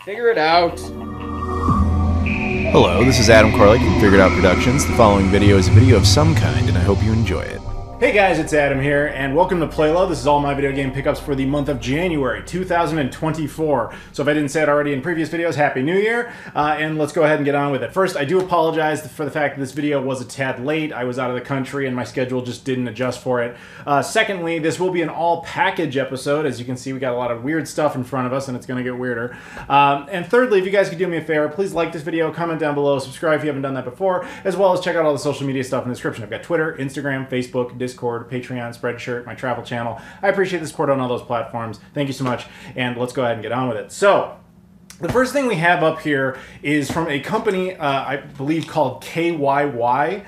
Figure it out. Hello, this is Adam Corley from Figured Out Productions. The following video is a video of some kind, and I hope you enjoy it. Hey guys, it's Adam here, and welcome to Playload. This is all my video game pickups for the month of January 2024. So if I didn't say it already in previous videos, Happy New Year, and let's go ahead and get on with it. First, I do apologize for the fact that this video was a tad late. I was out of the country and my schedule just didn't adjust for it. Secondly, this will be an all-package episode. As you can see, we got a lot of weird stuff in front of us, and it's going to get weirder. And thirdly, if you guys could do me a favor, please like this video, comment down below, subscribe if you haven't done that before, as well as check out all the social media stuff in the description. I've got Twitter, Instagram, Facebook, Discord, Patreon, Spreadshirt, my travel channel. I appreciate the support on all those platforms. Thank you so much, and let's go ahead and get on with it. So, the first thing we have up here is from a company, I believe, called KYY.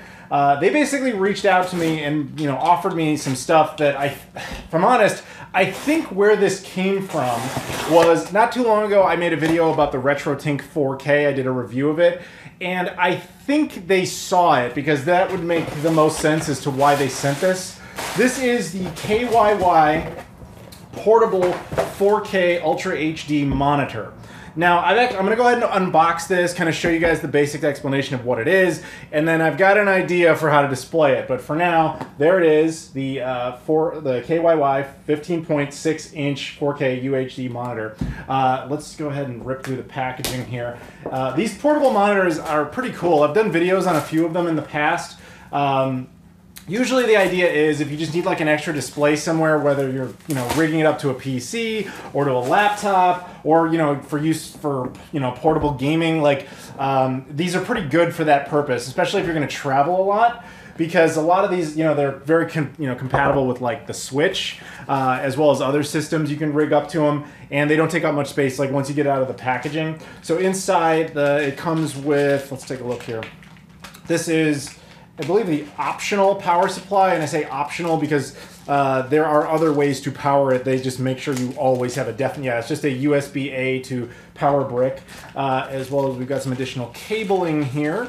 They basically reached out to me and, offered me some stuff that if I'm honest, I think where this came from was not too long ago I made a video about the RetroTink 4K. I did a review of it, and I think they saw it because that would make the most sense as to why they sent this. This is the KYY portable 4K Ultra HD monitor. Now, I'm going to go ahead and unbox this, kind of show you guys the basic explanation of what it is, and then I've got an idea for how to display it. But for now, there it is, the KYY 15.6-inch 4K UHD monitor. Let's go ahead and rip through the packaging here. These portable monitors are pretty cool. I've done videos on a few of them in the past. Usually the idea is if you just need like an extra display somewhere, whether you're, rigging it up to a PC or to a laptop or, for use for, portable gaming, like these are pretty good for that purpose, especially if you're going to travel a lot, because a lot of these, they're very, compatible with like the Switch, as well as other systems you can rig up to them, and they don't take up much space like once you get out of the packaging. So inside it comes with, let's take a look here. This is, I believe, the optional power supply, and I say optional because there are other ways to power it. They just make sure you always have a it's just a USB-A to power brick, as well as we've got some additional cabling here.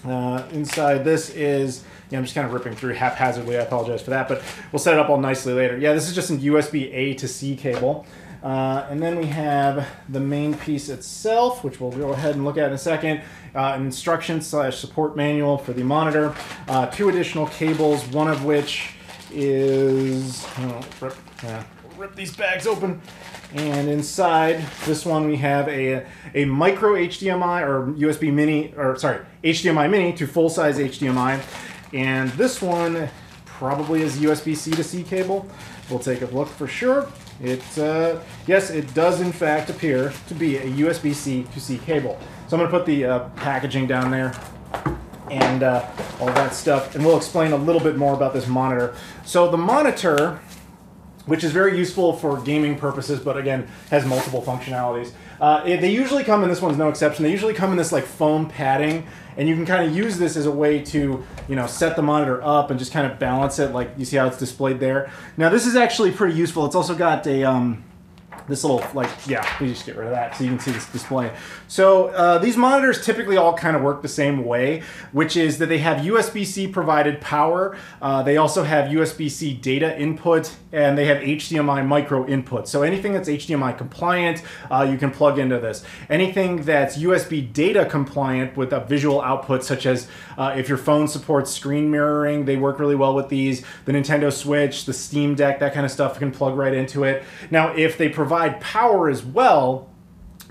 Inside this is, I'm just kind of ripping through haphazardly, I apologize for that, but we'll set it up all nicely later. Yeah, this is just a USB-A to C cable. And then we have the main piece itself, which we'll go ahead and look at in a second. An instruction/support manual for the monitor. Two additional cables, one of which is, rip these bags open. And inside this one we have a micro HDMI or USB mini, HDMI mini to full-size HDMI. And this one probably is USB-C to C cable. We'll take a look for sure. Yes, it does in fact appear to be a USB-C to C cable. So I'm going to put the packaging down there and all that stuff, and we'll explain a little bit more about this monitor. So the monitor, which is very useful for gaming purposes, but again, has multiple functionalities. They usually come, and this one's no exception, they usually come in this like foam padding, and you can kind of use this as a way to, set the monitor up and just kind of balance it, like you see how it's displayed there. Now this is actually pretty useful. It's also got a, this little, we just get rid of that so you can see this display. So these monitors typically all kind of work the same way, which is that they have USB-C provided power. They also have USB-C data input, and they have HDMI micro input. So anything that's HDMI compliant, you can plug into this. Anything that's USB data compliant with a visual output, such as if your phone supports screen mirroring, they work really well with these. The Nintendo Switch, the Steam Deck, that kind of stuff can plug right into it. Now, if they provide power as well,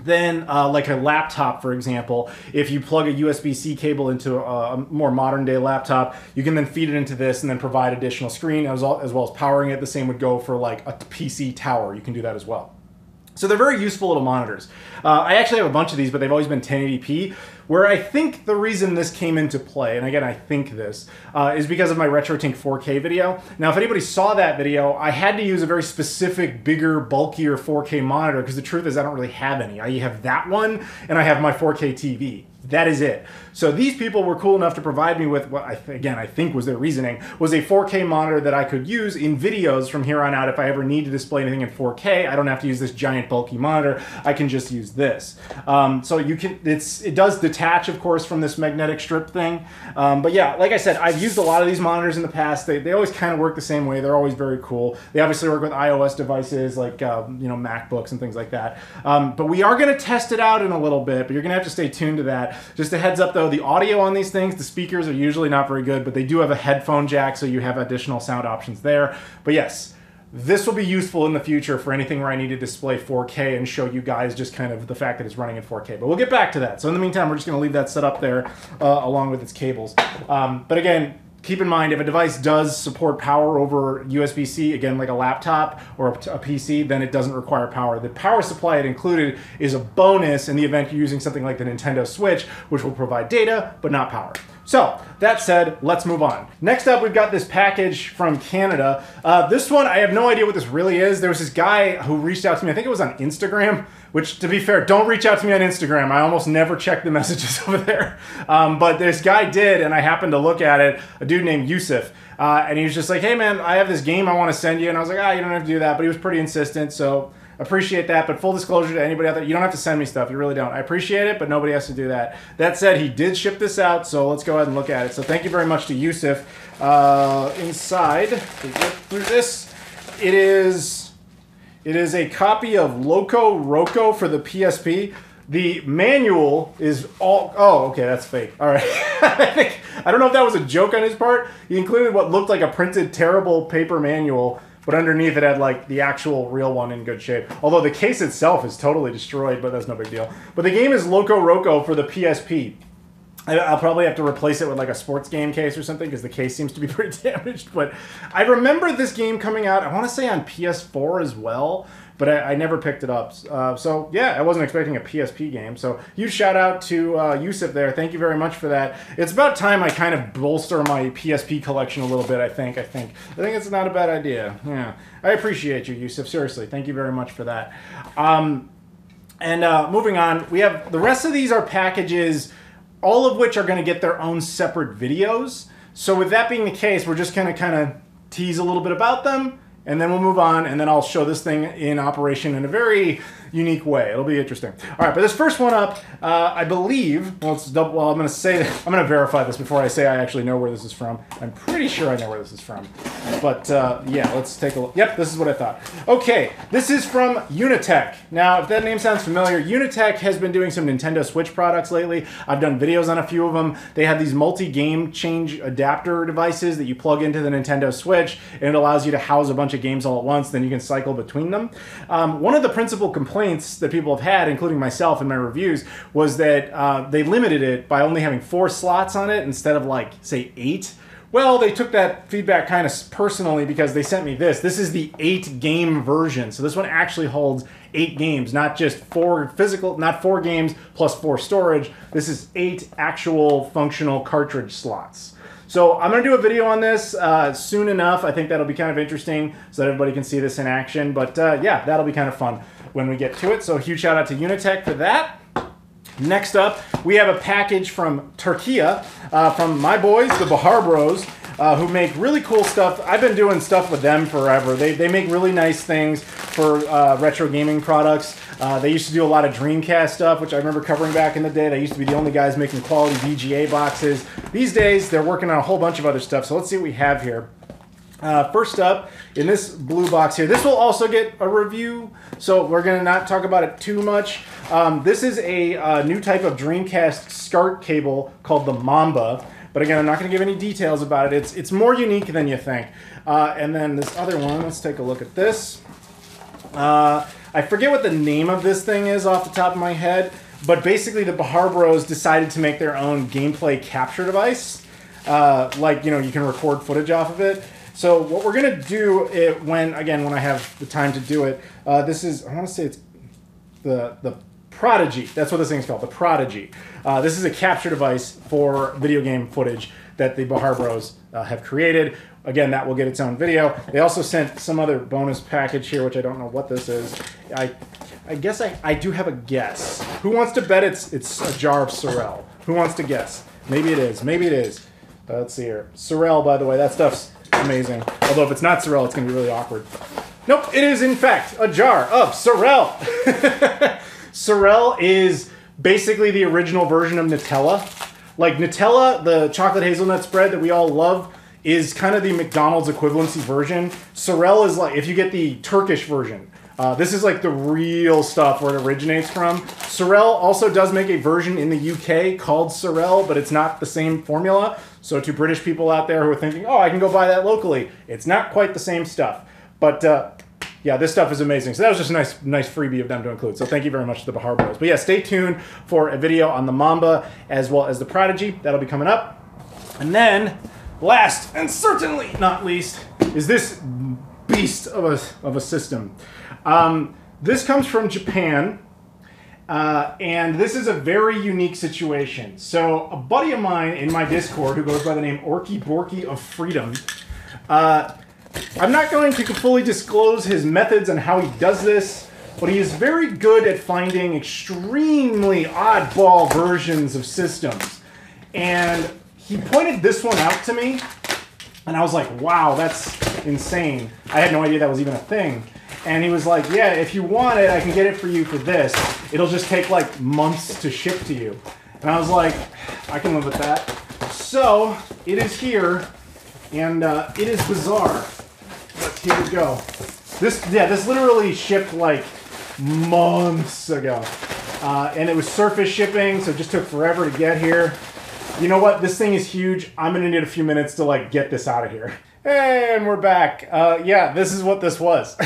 then like a laptop, for example, if you plug a USB-C cable into a more modern day laptop, you can then feed it into this and then provide additional screen as well as powering it. The same would go for like a PC tower. You can do that as well. So they're very useful little monitors. I actually have a bunch of these, but they've always been 1080p, where I think the reason this came into play, and again I think this, is because of my RetroTink 4K video. Now if anybody saw that video, I had to use a very specific, bigger, bulkier 4K monitor, because the truth is I don't really have any. I have that one, and I have my 4K TV. That is it. So these people were cool enough to provide me with what, I think was their reasoning, was a 4K monitor that I could use in videos from here on out. If I ever need to display anything in 4K, I don't have to use this giant bulky monitor. I can just use this. So you can, it does detach, of course, from this magnetic strip thing. But yeah, like I said, I've used a lot of these monitors in the past. They always kind of work the same way. They're always very cool. They obviously work with iOS devices like MacBooks and things like that. But we are going to test it out in a little bit, but you're going to have to stay tuned to that. Just a heads up though, the audio on these things, the speakers are usually not very good, but they do have a headphone jack, so you have additional sound options there. But yes, this will be useful in the future for anything where I need to display 4K and show you guys just kind of the fact that it's running in 4K. But we'll get back to that. So in the meantime, we're just going to leave that set up there along with its cables. But again, keep in mind, if a device does support power over USB-C, again, like a laptop or a PC, then it doesn't require power. The power supply it included is a bonus in the event you're using something like the Nintendo Switch, which will provide data, but not power. So, that said, let's move on. Next up, we've got this package from Canada. This one, I have no idea what this really is. There was this guy who reached out to me, I think it was on Instagram, which, to be fair, don't reach out to me on Instagram. I almost never check the messages over there. But this guy did, and I happened to look at it, a dude named Yusuf. And he was just like, hey man, I have this game I want to send you. And I was like, you don't have to do that. But he was pretty insistent, so appreciate that. But full disclosure to anybody out there, you don't have to send me stuff. You really don't. I appreciate it, but nobody has to do that. That said, he did ship this out, so let's go ahead and look at it. So thank you very much to Yusuf. Inside, we get through this. It is a copy of Loco Roco for the PSP. The manual is all... Oh, okay, that's fake. All right. I don't know if that was a joke on his part. He included what looked like a printed, terrible paper manual, but underneath it had like the actual real one in good shape. Although the case itself is totally destroyed, but that's no big deal. But the game is Loco Roco for the PSP. I'll probably have to replace it with like a sports game case or something because the case seems to be pretty damaged. But I remember this game coming out, I want to say on PS4 as well, but I never picked it up. So yeah, I wasn't expecting a PSP game. So huge shout out to Yusuf there. Thank you very much for that. It's about time I kind of bolster my PSP collection a little bit, I think it's not a bad idea. Yeah, I appreciate you, Yusuf. Seriously, thank you very much for that. Moving on, we have the rest of these are packages, all of which are going to get their own separate videos. So with that being the case, we're just going to kind of tease a little bit about them, and then we'll move on, and then I'll show this thing in operation in a very unique way. It'll be interesting. All right, but this first one up, I believe, well, I'm going to say, I'm going to verify this before I say I actually know where this is from. I'm pretty sure I know where this is from. But yeah, let's take a look. Yep, this is what I thought. Okay, this is from Unitech. Now, if that name sounds familiar, Unitech has been doing some Nintendo Switch products lately. I've done videos on a few of them. They have these multi-game change adapter devices that you plug into the Nintendo Switch, and it allows you to house a bunch of games all at once, then you can cycle between them. One of the principal complaints that people have had, including myself in my reviews, was that they limited it by only having 4 slots on it instead of like, say, 8. Well, they took that feedback kind of personally because they sent me this. This is the 8-game version. So this one actually holds 8 games, not just 4 physical, not 4 games plus 4 storage. This is 8 actual functional cartridge slots. So I'm going to do a video on this soon enough. I think that'll be kind of interesting so that everybody can see this in action. But yeah, that'll be kind of fun when we get to it. So huge shout out to Unitech for that. Next up, we have a package from Turkey, from my boys, the Bahar Bros, who make really cool stuff. I've been doing stuff with them forever. They make really nice things for retro gaming products. They used to do a lot of Dreamcast stuff, which I remember covering back in the day. They used to be the only guys making quality VGA boxes. These days, they're working on a whole bunch of other stuff. So let's see what we have here. First up, in this blue box here, this will also get a review, so we're going to not talk about it too much. This is a new type of Dreamcast SCART cable called the Mamba, but again, I'm not going to give any details about it. It's more unique than you think. And then this other one, let's take a look at this. I forget what the name of this thing is off the top of my head, but basically the Bahar Bros decided to make their own gameplay capture device. Like, you know, you can record footage off of it. So what we're going to do when I have the time to do it, this is, I want to say it's the Prodigy. That's what this thing's called, the Prodigy. This is a capture device for video game footage that the Bahar Bros have created. again, that will get its own video. They also sent some other bonus package here, which I don't know what this is. I guess I do have a guess. Who wants to bet it's a jar of Sorel? Who wants to guess? Maybe it is. Maybe it is. Let's see here. Sorel, by the way, that stuff's amazing. Although if it's not Sorel, it's going to be really awkward. Nope, it is in fact a jar of Sorel. Sorel is basically the original version of Nutella. Like Nutella, the chocolate hazelnut spread that we all love, is kind of the McDonald's equivalency version. Sorel is like, if you get the Turkish version, this is like the real stuff where it originates from. Sorel also does make a version in the UK called Sorel, but it's not the same formula. So to British people out there who are thinking, oh, I can go buy that locally, it's not quite the same stuff. But yeah, this stuff is amazing. So that was just a nice freebie of them to include. So thank you very much to the Bahar Bros. But yeah, stay tuned for a video on the Mamba as well as the Prodigy. That'll be coming up. And then, last and certainly not least, is this beast of a system. This comes from Japan, and this is a very unique situation. So a buddy of mine in my Discord who goes by the name Orky Borky of Freedom, I'm not going to fully disclose his methods and how he does this, but he is very good at finding extremely oddball versions of systems. And he pointed this one out to me, and I was like, wow, that's insane. I had no idea that was even a thing. And he was like, yeah, if you want it, I can get it for you for this. It'll just take like months to ship to you. And I was like, I can live with that. So it is here, and it is bizarre. But here we go. This literally shipped like months ago. And it was surface shipping, so it just took forever to get here. You know what? This thing is huge. I'm gonna need a few minutes to like get this out of here. And we're back. Yeah, this is what this was.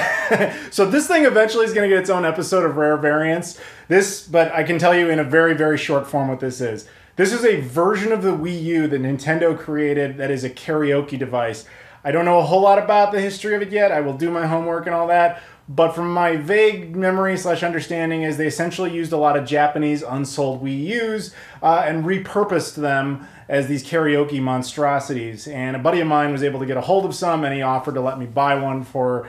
So this thing eventually is going to get its own episode of Rare Variants. But I can tell you in a very, very short form what this is. This is a version of the Wii U that Nintendo created that is a karaoke device. I don't know a whole lot about the history of it yet. I will do my homework and all that. But from my vague memory / understanding is they essentially used a lot of Japanese unsold Wii U's and repurposed them as these karaoke monstrosities. And a buddy of mine was able to get a hold of some, and he offered to let me buy one for,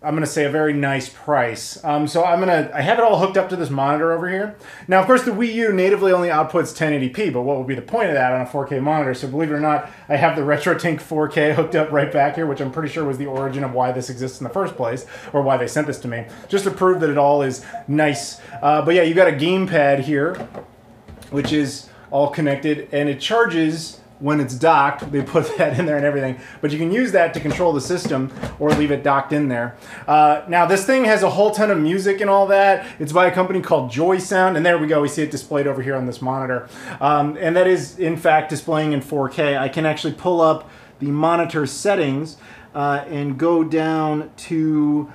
I'm going to say, a very nice price. So I have it all hooked up to this monitor over here. Now, of course, the Wii U natively only outputs 1080p, but what would be the point of that on a 4K monitor? So believe it or not, I have the RetroTink 4K hooked up right back here, which I'm pretty sure was the origin of why this exists in the first place, or why they sent this to me, just to prove that it all is nice. But yeah, you got a gamepad here, which is all connected, and it charges when it's docked. They put that in there and everything, but you can use that to control the system or leave it docked in there. Now this thing has a whole ton of music and all that. It's by a company called Joy Sound, and there we go, we see it displayed over here on this monitor, and that is in fact displaying in 4K. I can actually pull up the monitor settings and go down to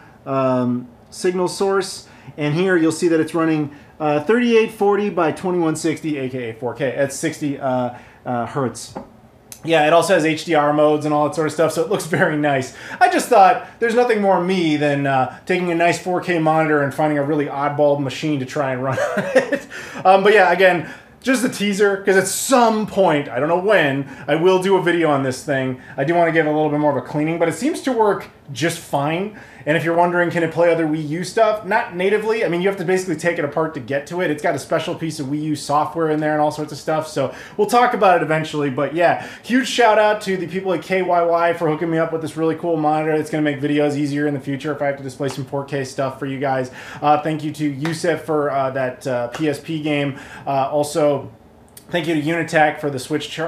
signal source, and here you'll see that it's running 3840 by 2160, aka 4K. That's 60 hertz. Yeah, it also has HDR modes and all that sort of stuff, so it looks very nice. I just thought there's nothing more me than taking a nice 4K monitor and finding a really oddball machine to try and run on it. But yeah, again, just a teaser, because at some point, I don't know when, I will do a video on this thing. I do want to give it a little bit more of a cleaning, but it seems to work just fine. And if you're wondering, can it play other Wii U stuff? Not natively. I mean, you have to basically take it apart to get to it. It's got a special piece of Wii U software in there and all sorts of stuff. So we'll talk about it eventually. But yeah, huge shout out to the people at KYY for hooking me up with this really cool monitor that's going to make videos easier in the future if I have to display some 4K stuff for you guys. Thank you to Yusef for that PSP game. Also, thank you to Unitech for the Switch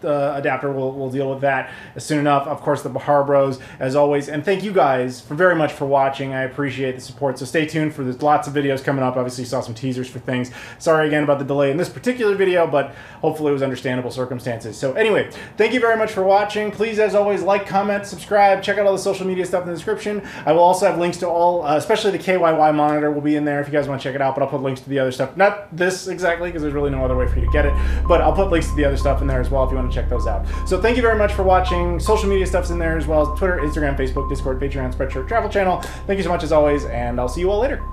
adapter. We'll deal with that soon enough. Of course, the Bahar Bros, as always. And thank you guys very much for watching. I appreciate the support. So stay tuned for there's lots of videos coming up. Obviously, you saw some teasers for things. Sorry again about the delay in this particular video, but hopefully it was understandable circumstances. So anyway, thank you very much for watching. Please, as always, like, comment, subscribe. Check out all the social media stuff in the description. I will also have links to all, especially the KYY monitor will be in there if you guys want to check it out, but I'll put links to the other stuff. Not this exactly, because there's really no other way for you to get it, but I'll put links to the other stuff in there as well if you want to check those out. So thank you very much for watching. Social media stuff's in there as well as Twitter, Instagram, Facebook, Discord, Patreon, Spreadshirt, Travel Channel. Thank you so much as always, and I'll see you all later.